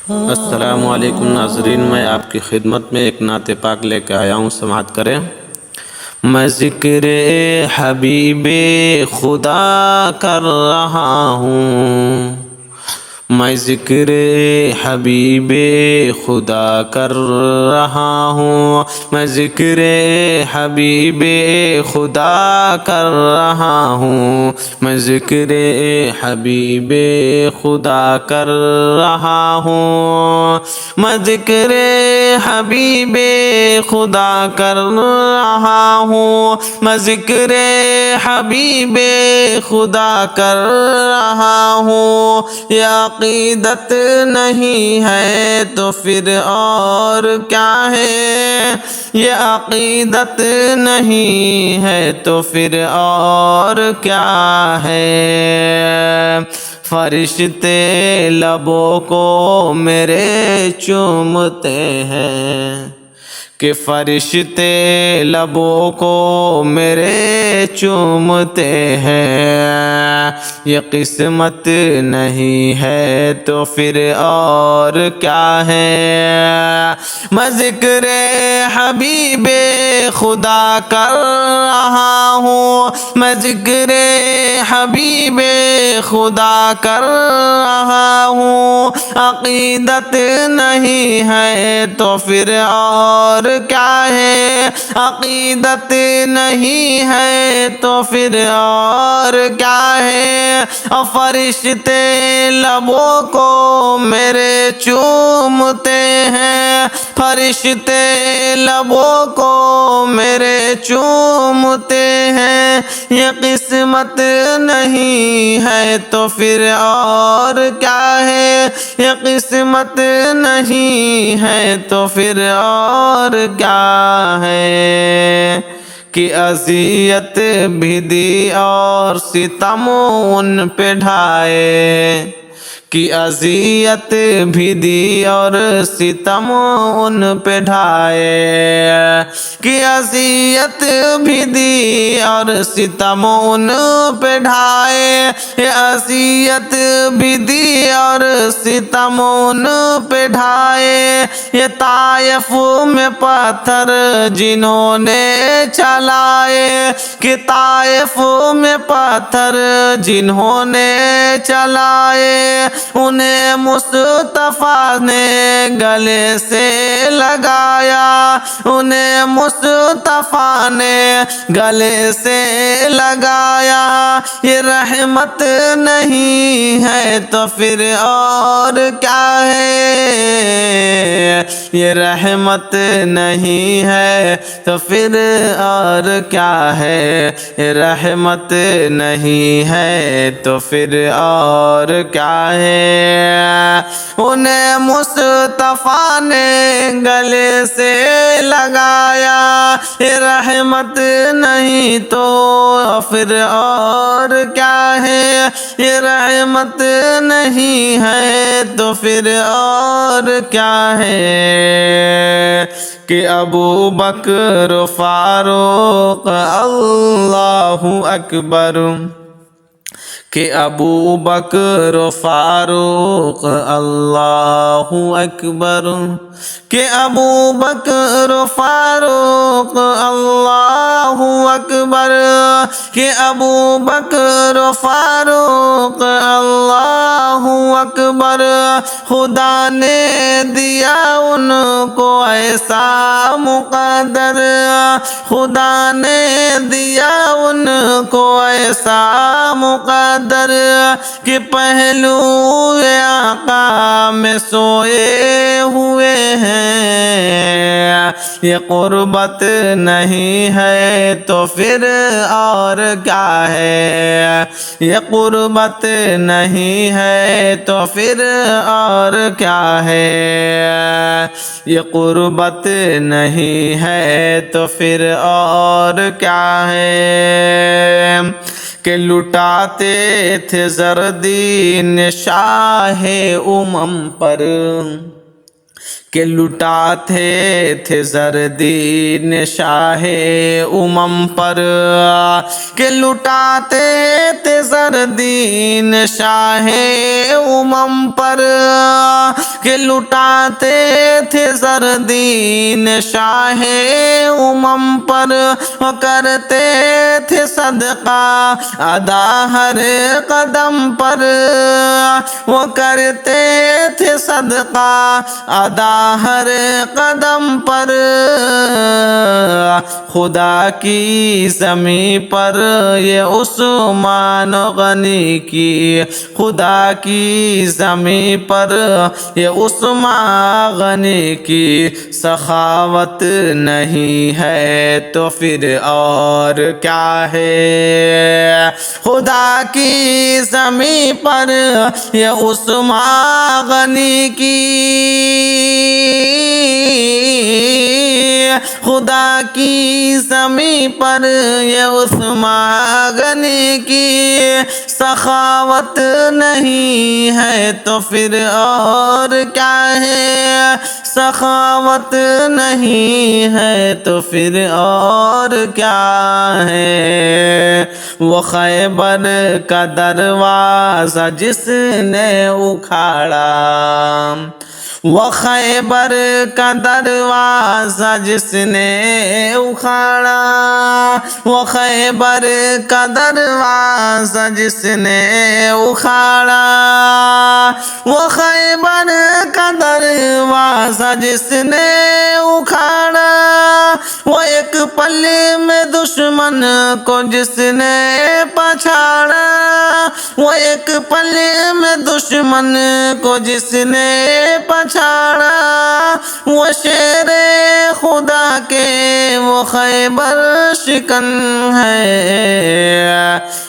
السلام علیکم ناظرین، میں آپ کی خدمت میں ایک نعت پاک لے کے آیا ہوں، سماعت کریں۔ میں ذکر حبیب خدا کر رہا ہوں، میں ذکر حبیب خدا کر رہا ہوں، میں ذکر حبیب خدا کر رہا ہوں، میں ذکر حبیب خدا کر رہا ہوں، میں ذکر حبیب خدا کر رہا ہوں، میں ذکر حبیب خدا کر رہا ہوں۔ یہ عقیدت نہیں ہے تو پھر اور کیا ہے، یہ عقیدت نہیں ہے تو پھر اور کیا ہے۔ فرشتے لبوں کو میرے چومتے ہیں، کہ فرشتے لبوں کو میرے چومتے ہیں، یہ قسمت نہیں ہے تو پھر اور کیا ہے۔ میں ذکر حبیب خدا کر رہا ہوں، میں ذکر حبیب خدا کر رہا ہوں، عقیدت نہیں ہے تو پھر اور کیا ہے، عقیدت نہیں ہے تو پھر اور کیا ہے۔ فرشتے لبوں کو میرے چومتے ہیں، فرشتے لبوں کو میرے چومتے ہیں، یہ قسمت نہیں ہے تو پھر اور کیا ہے، یہ قسمت نہیں ہے تو پھر اور کیا ہے۔ کہ اذیت بھی دی اور ستم ان پہ ڈھائے، کہ اذیت بھی دی اور ستم ان پہ ڈھائے، کہ اذیت بھی دی اور ستم ان پہ ڈھائے، یہ اذیت بھی دی اور ستم ان پہ ڈھائے۔ یہ طائف میں پتھر جنہوں نے چلائے، کہ طائف میں پتھر جنہوں نے چلائے، انہیں مصطفیٰ نے گلے سے لگایا، انہیں مصطفیٰ نے گلے سے لگایا۔ یہ رحمت نہیں ہے تو پھر اور کیا ہے، یہ رحمت نہیں ہے تو پھر اور کیا ہے، یہ رحمت نہیں ہے تو پھر اور کیا ہے۔ انہیں مصطفیٰ نے گلے سے لگایا، یہ رحمت نہیں تو پھر اور کیا ہے، یہ رحمت نہیں ہے تو پھر اور کیا ہے۔ کہ ابو بکر فاروق اللہ اکبر، کہ ابو بکر فاروق اللہ اکبر، کہ ابو بکر فاروق اللہ اکبر، کہ ابو بکر فاروق اللہ اکبر۔ خدا نے دیا ان کو ایسا مقدر، خدا نے دیا ان کو ایسا مقدر، کہ پہلو آقا میں سوئے ہوئے ہیں۔ یہ قربت نہیں ہے تو پھر اور کیا ہے، یہ قربت نہیں ہے تو پھر اور کیا ہے، یہ قربت نہیں ہے تو پھر اور کیا ہے۔ کہ لٹاتے تھے زردین شاہ امم پر، کہ لٹاتے تھے زردین شاہ امم پر، کہ لٹاتے تھے زردین شاہ امم پر، کہ لٹاتے تھے زردین شاہ امم پر، وہ کرتے تھے صدقہ ادا ہر قدم پر، وہ کرتے تھے صدقہ ادا ہر قدم پر، خدا کی زمین پر یہ عثمان غنی کی، خدا کی زمین پر یہ عثمان غنی کی سخاوت نہیں ہے تو پھر اور کیا ہے، خدا کی زمین پر یہ عثمان غنی کی، خدا کی زمین پر یہ عثمان غنی کی سخاوت نہیں ہے تو پھر اور کیا ہے، سخاوت نہیں ہے تو پھر اور کیا ہے، وہ خیبر کا دروازہ جس نے اکھاڑا، وہ خیبر کا دروازہ جس نے اکھاڑا، وہ خیبر کا دروازہ جس نے اکھاڑا، وہ خیبر کا دروازہ جس نے اکھاڑا، وہ ایک پل میں دشمن کو جس نے پچھاڑا، وہ ایک پل میں دشمن کو جس نے پچھاڑا، وہ شیر خدا کے وہ خیبر شکن ہے،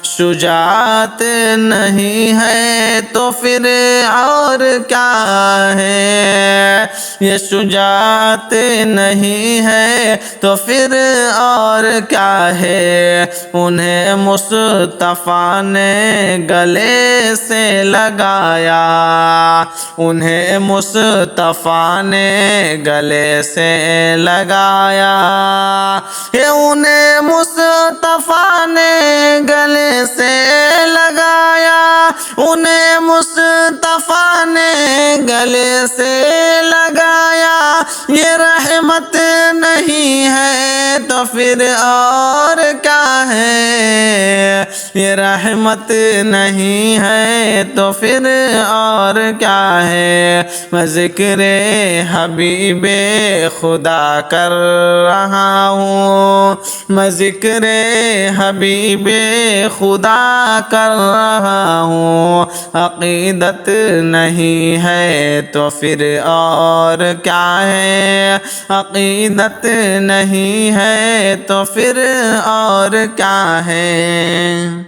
شجاعت نہیں ہے تو پھر اور کیا ہے، یہ شجاعت نہیں ہے تو پھر اور کیا ہے، انہیں مصطفیٰ نے گلے سے لگایا، انہیں مصطفیٰ نے گلے سے لگایا، انہیں مصطفیٰ نے گلے سے لگایا، انہیں مصطفیٰ نے گلے سے لگایا، یہ رحمت نہیں ہے تو پھر اور کیا ہے، یہ رحمت نہیں ہے تو پھر اور کیا ہے، میں ذکر حبیب خدا کر رہا ہوں، میں ذکر حبیب خدا کر رہا ہوں، عقیدت نہیں ہے تو پھر اور کیا ہے، عقیدت نہیں ہے تو پھر اور کیا ہے۔